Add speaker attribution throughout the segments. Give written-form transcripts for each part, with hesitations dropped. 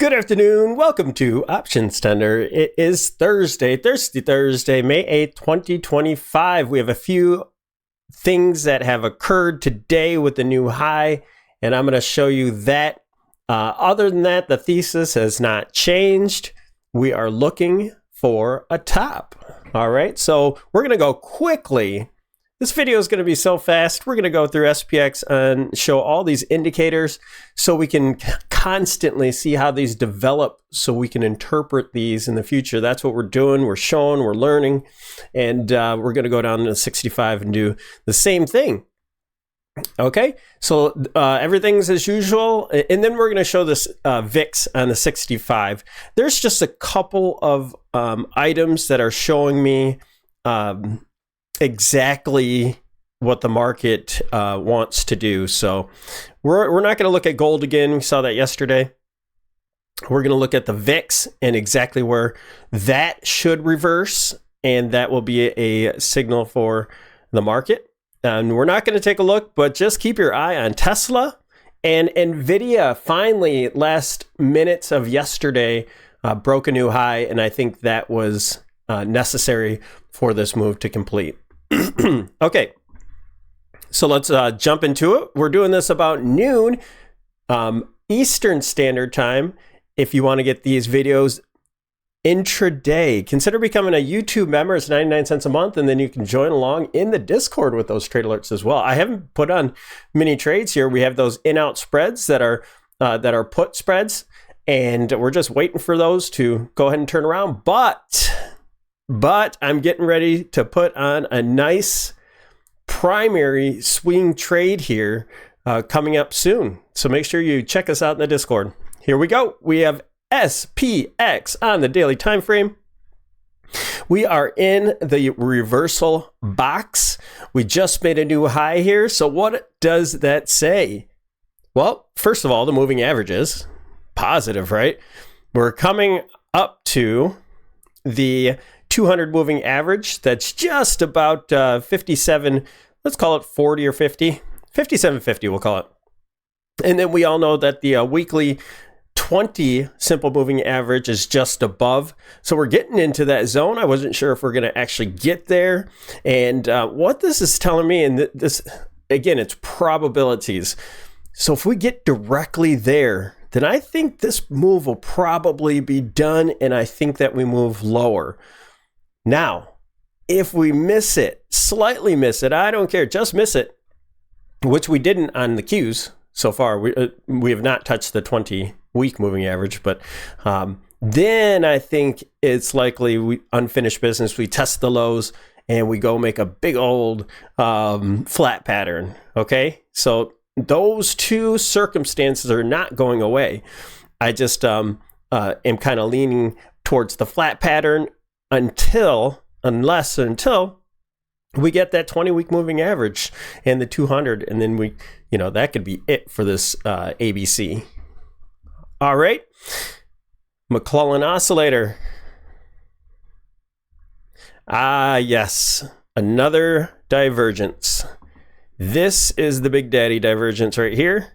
Speaker 1: Good afternoon. Welcome to OptionsTender. It is Thursday, Thirsty Thursday, May 8th, 2025. We have a few things that have occurred today with the new high, and I'm going to show you that. Other than that, the thesis has not changed. We are looking for a top. All right, so we're going to go quickly. This video is going to be so fast. We're going to go through SPX and show all these indicators so we can constantly see how these develop so we can interpret these in the future. That's what we're doing. We're showing, we're learning, and we're going to go down to 65 and do the same thing. Okay, so everything's as usual, and then we're going to show this VIX on the 65. There's just a couple of items that are showing me exactly what the market wants to do. So we're not going to look at gold again. We saw that yesterday. We're going to look at the VIX and exactly where that should reverse, and that will be a signal for the market. And we're not going to take a look, but just keep your eye on Tesla and Nvidia. Finally, last minutes of yesterday broke a new high, and I think that was necessary for this move to complete. Okay, so let's jump into it. We're doing this about noon Eastern Standard Time. If you want to get these videos intraday, consider becoming a YouTube member. It's 99 cents a month, and then you can join along in the Discord with those trade alerts as well. I haven't put on mini trades here. We have those in-out spreads that are put spreads, and we're just waiting for those to go ahead and turn around. But I'm getting ready to put on a nice primary swing trade here coming up soon. So make sure you check us out in the Discord. Here we go. We have SPX on the daily time frame. We are in the reversal box. We just made a new high here. So what does that say? Well, first of all, the moving average is positive, right? We're coming up to the 200 moving average. That's just about 57, let's call it 40 or 50, 57.50 we'll call it. And then we all know that the weekly 20 simple moving average is just above. So we're getting into that zone. I wasn't sure if we're going to actually get there. And what this is telling me, and this, again, it's probabilities. So if we get directly there, then I think this move will probably be done, and I think that we move lower. Now, if we miss it, slightly miss it, I don't care, just miss it, which we didn't on the Qs so far. We have not touched the 20-week moving average, but then I think it's likely we unfinished business. We test the lows, and we go make a big old flat pattern, okay? So those two circumstances are not going away. I just am kind of leaning towards the flat pattern until we get that 20-week moving average and the 200, and then we, that could be it for this ABC. All right, McClellan oscillator. Yes, another divergence. This is the big daddy divergence right here.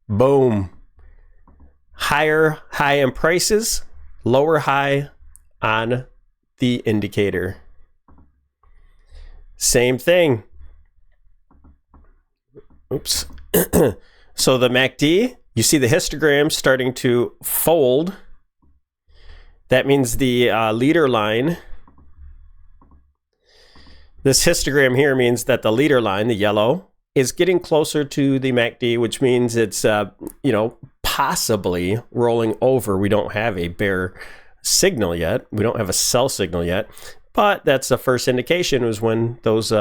Speaker 1: Boom. Higher high in prices, lower high on the indicator. Same thing. Oops. So the MACD, you see the histogram starting to fold. That means the leader line. This histogram here means that the leader line, the yellow, is getting closer to the MACD, which means it's, possibly rolling over. We don't have a bear signal yet. We don't have a sell signal yet, but that's the first indication is when those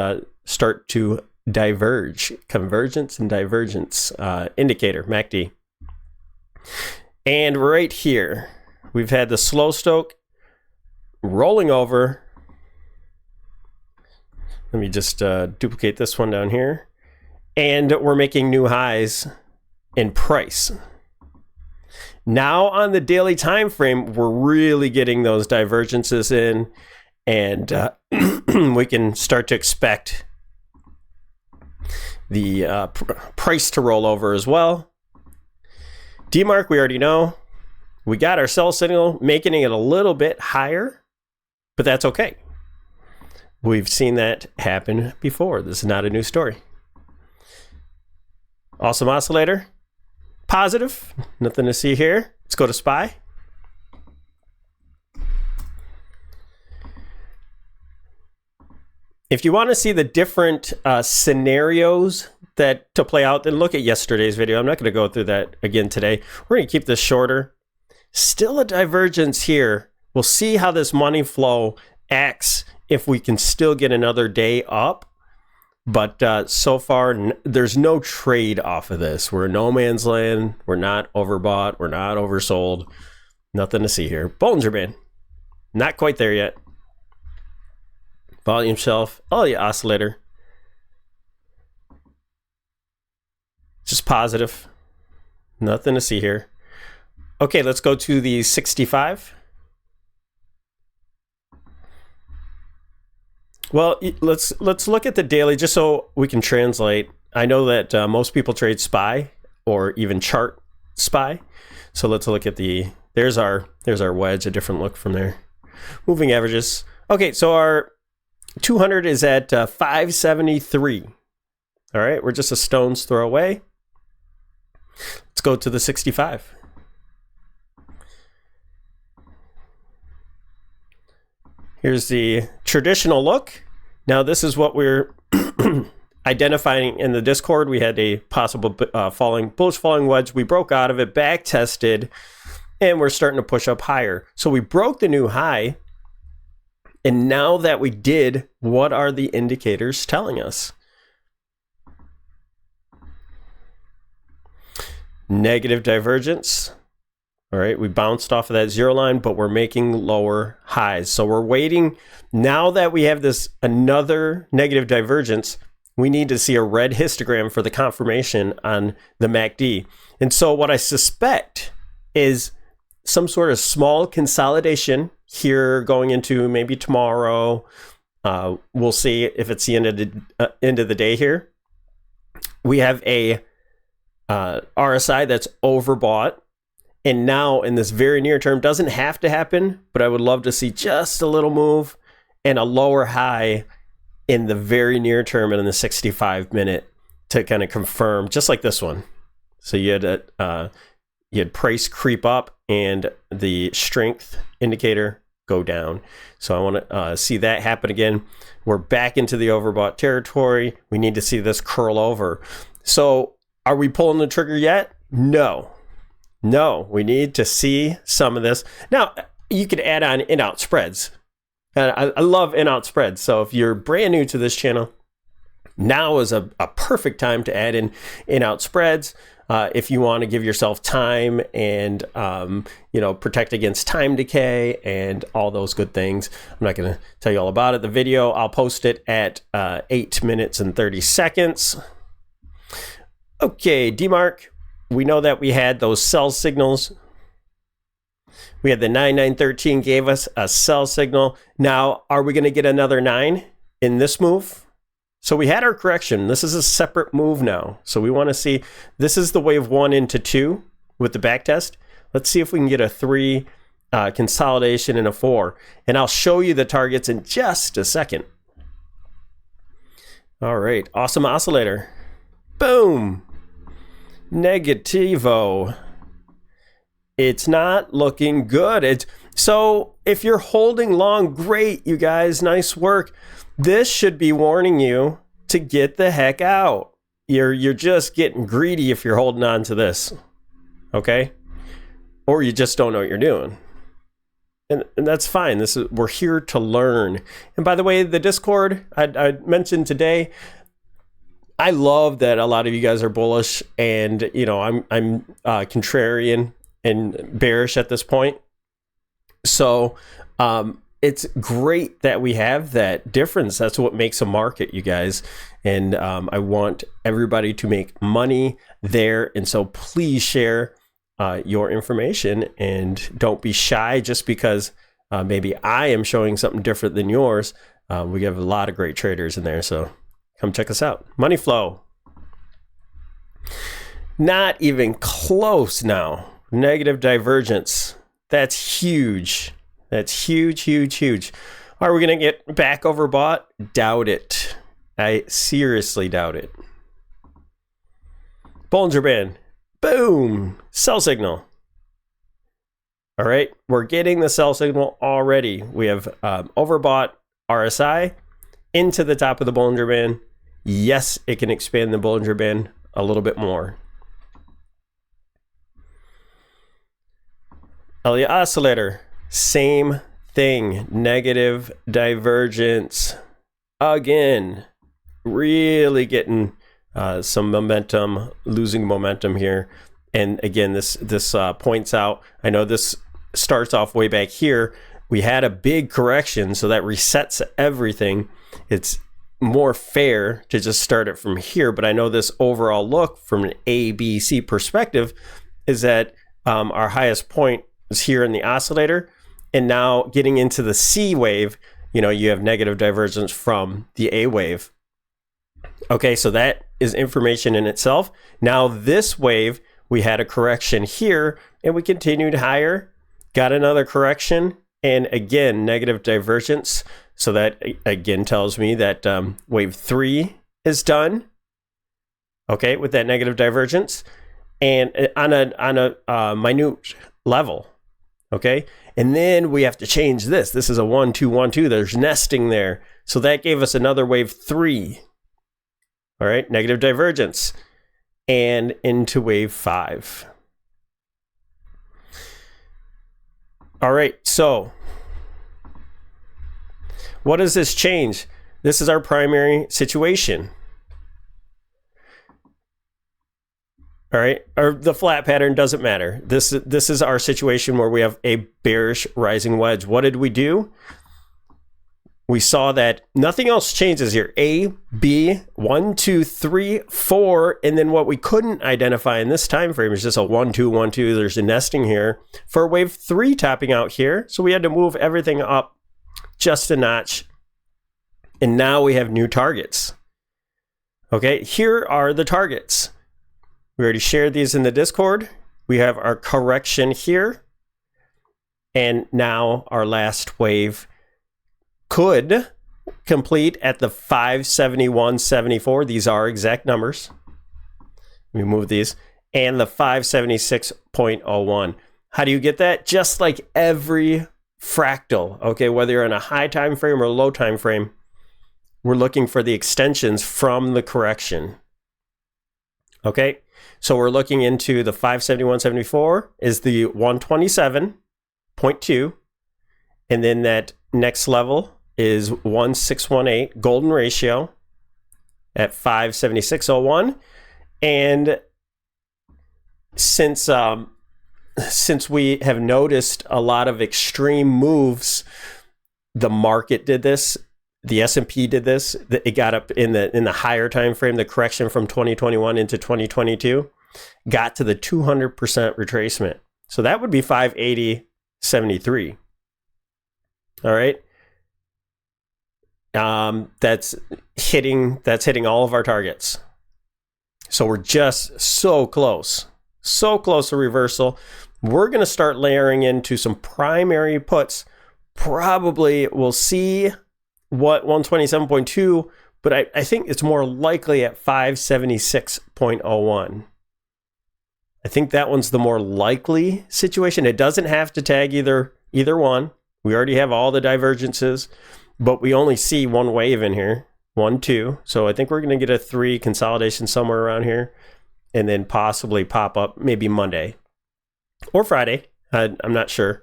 Speaker 1: start to diverge. Convergence and divergence indicator, MACD. And right here, we've had the slow stoke rolling over. Let me just duplicate this one down here. And we're making new highs in price. Now on the daily time frame, we're really getting those divergences in, and we can start to expect the price to roll over as well. DMARC, we already know. We got our sell signal, making it a little bit higher, but that's okay. We've seen that happen before. This is not a new story. Awesome oscillator. Positive. Nothing to see here. Let's go to SPY. If you want to see the different scenarios that to play out, then look at yesterday's video. I'm not going to go through that again today. We're going to keep this shorter. Still a divergence here. We'll see how this money flow acts if we can still get another day up. But so far, there's no trade off of this. We're in no man's land. We're not overbought. We're not oversold. Nothing to see here. Bollinger Band. Not quite there yet. Volume shelf. Oh, yeah, oscillator. Just positive. Nothing to see here. Okay, let's go to the 65. Well, let's look at the daily just so we can translate. I know that most people trade SPY or even chart SPY. So let's look at there's our wedge, a different look from there. Moving averages. Okay, so our 200 is at 573. All right, we're just a stone's throw away. Let's go to the 65. Here's the traditional look. Now this is what we're identifying in the Discord. We had a possible bullish falling wedge. We broke out of it, back tested, and we're starting to push up higher. So we broke the new high. And now that we did, what are the indicators telling us? Negative divergence. All right, we bounced off of that zero line, but we're making lower highs. So we're waiting. Now that we have this another negative divergence, we need to see a red histogram for the confirmation on the MACD. And so what I suspect is some sort of small consolidation here going into maybe tomorrow. We'll see if it's the end of the day here. We have a RSI that's overbought. And now in this very near term, doesn't have to happen, but I would love to see just a little move and a lower high in the very near term and in the 65-minute to kind of confirm, just like this one. So you had price creep up and the strength indicator go down. So I want to see that happen again. We're back into the overbought territory. We need to see this curl over. So are we pulling the trigger yet? No. No, we need to see some of this. Now, you could add on in-out spreads. I love in-out spreads. So if you're brand new to this channel, now is a perfect time to add in-out spreads. If you want to give yourself time and protect against time decay and all those good things. I'm not going to tell you all about it. The video, I'll post it at 8 minutes and 30 seconds. Okay, DMARC. We know that we had those sell signals. We had the 9913 gave us a sell signal. Now, are we going to get another 9 in this move? So we had our correction. This is a separate move now. So we want to see, this is the wave 1 into 2 with the back test. Let's see if we can get a 3 consolidation and a 4. And I'll show you the targets in just a second. All right, awesome oscillator. Boom. Negativo. It's not looking good. So if you're holding long, great, you guys, nice work. This should be warning you to get the heck out. You're just getting greedy if you're holding on to this, okay? Or you just don't know what you're doing. And that's fine. We're here to learn. And by the way, the Discord I mentioned today, I love that a lot of you guys are bullish, and I'm contrarian and bearish at this point. So it's great that we have that difference. That's what makes a market, you guys. And I want everybody to make money there. And so please share your information and don't be shy just because maybe I am showing something different than yours. We have a lot of great traders in there. So come check us out. Money flow. Not even close now. Negative divergence. That's huge. That's huge, huge, huge. Are we going to get back overbought? Doubt it. I seriously doubt it. Bollinger Band. Boom. Sell signal. All right. We're getting the sell signal already. We have overbought RSI into the top of the Bollinger Band. Yes, it can expand the Bollinger Band a little bit more. Elliott Oscillator. Same thing. Negative divergence. Again. Really getting some momentum, losing momentum here. And again, this points out, I know this starts off way back here. We had a big correction, so that resets everything. It's more fair to just start it from here. But I know this overall look from an A, B, C perspective is that our highest point is here in the oscillator. And now getting into the C wave, you have negative divergence from the A wave. Okay, so that is information in itself. Now this wave, we had a correction here and we continued higher, got another correction, and again, negative divergence. So that again tells me that wave 3 is done. Okay, with that negative divergence and on a minute level. Okay, and then we have to change this. This is a 1, 2, 1, 2. There's nesting there. So that gave us another wave 3. All right, negative divergence and into wave 5. All right, so what does this change? This is our primary situation. All right, or the flat pattern doesn't matter. This is our situation where we have a bearish rising wedge. What did we do? We saw that nothing else changes here. A, B, 1, 2, 3, 4, and then what we couldn't identify in this time frame is just a 1, 2, 1, 2. There's a nesting here for wave 3 topping out here. So we had to move everything up just a notch. And now we have new targets. Okay, here are the targets. We already shared these in the Discord. We have our correction here. And now our last wave could complete at the 571.74. These are exact numbers. We move these. And the 576.01. How do you get that? Just like every fractal, okay, whether you're in a high time frame or low time frame, we're looking for the extensions from the correction. Okay, so we're looking into the 571.74 is the 127.2. And then that next level is 1618 golden ratio at 576.01. And since we have noticed a lot of extreme moves, the market did this, the S&P did this, it got up in the higher time frame, the correction from 2021 into 2022 got to the 200% retracement. So that would be 580.73. All right. That's hitting all of our targets. So we're just so close to reversal. We're going to start layering into some primary puts. Probably we'll see what 127.2, but I think it's more likely at 576.01. I think that one's the more likely situation. It doesn't have to tag either one. We already have all the divergences, but we only see one wave in here, 1, 2. So I think we're going to get a 3 consolidation somewhere around here, and then possibly pop up maybe Monday or Friday. I'm not sure.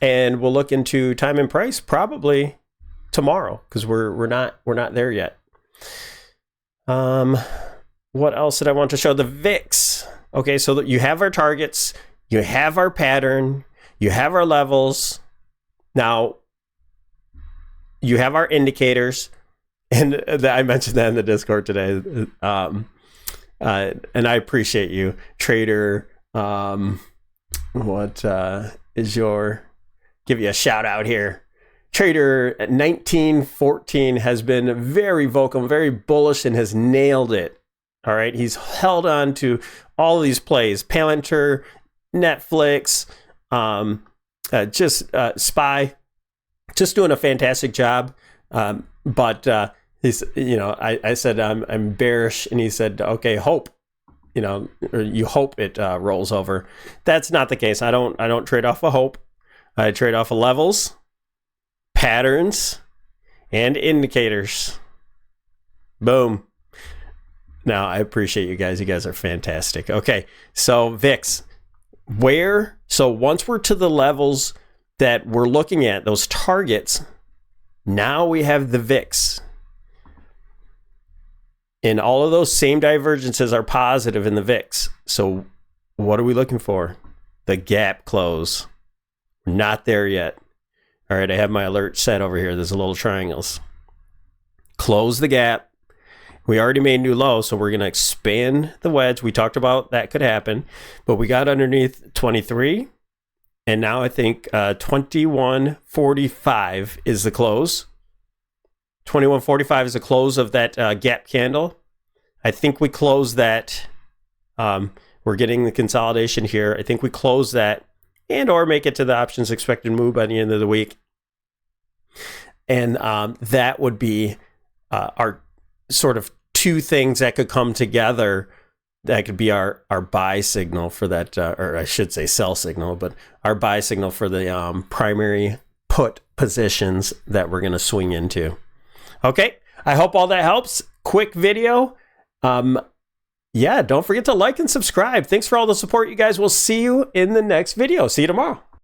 Speaker 1: And we'll look into time and price probably tomorrow because we're not there yet. What else did I want to show? The VIX. Okay, so you have our targets, you have our pattern, you have our levels. Now you have our indicators, and I mentioned that in the Discord today. And I appreciate you, trader. What is your? Give you a shout out here. Trader 1914 has been very vocal, very bullish, and has nailed it. All right. He's held on to all of these plays, Palantir, Netflix, Spy, just doing a fantastic job. But he's, I said, I'm bearish. And he said, okay, hope, or you hope it rolls over. That's not the case. I don't trade off of hope. I trade off of levels, patterns, and indicators. Boom. Now, I appreciate you guys. You guys are fantastic. Okay, so VIX. So once we're to the levels that we're looking at, those targets, now we have the VIX. And all of those same divergences are positive in the VIX. So what are we looking for? The gap close. Not there yet. All right, I have my alert set over here. There's a little triangles. Close the gap. We already made new low, so we're going to expand the wedge. We talked about that could happen, but we got underneath 23, and now I think 21.45 is the close. 21.45 is the close of that gap candle. I think we close that. We're getting the consolidation here. I think we close that and or make it to the options expected move by the end of the week. And that would be our sort of two things that could come together. That could be our buy signal for that, or I should say sell signal, but our buy signal for the primary put positions that we're going to swing into. Okay, I hope all that helps. Quick video. Yeah, don't forget to like and subscribe. Thanks for all the support, you guys. We'll see you in the next video. See you tomorrow.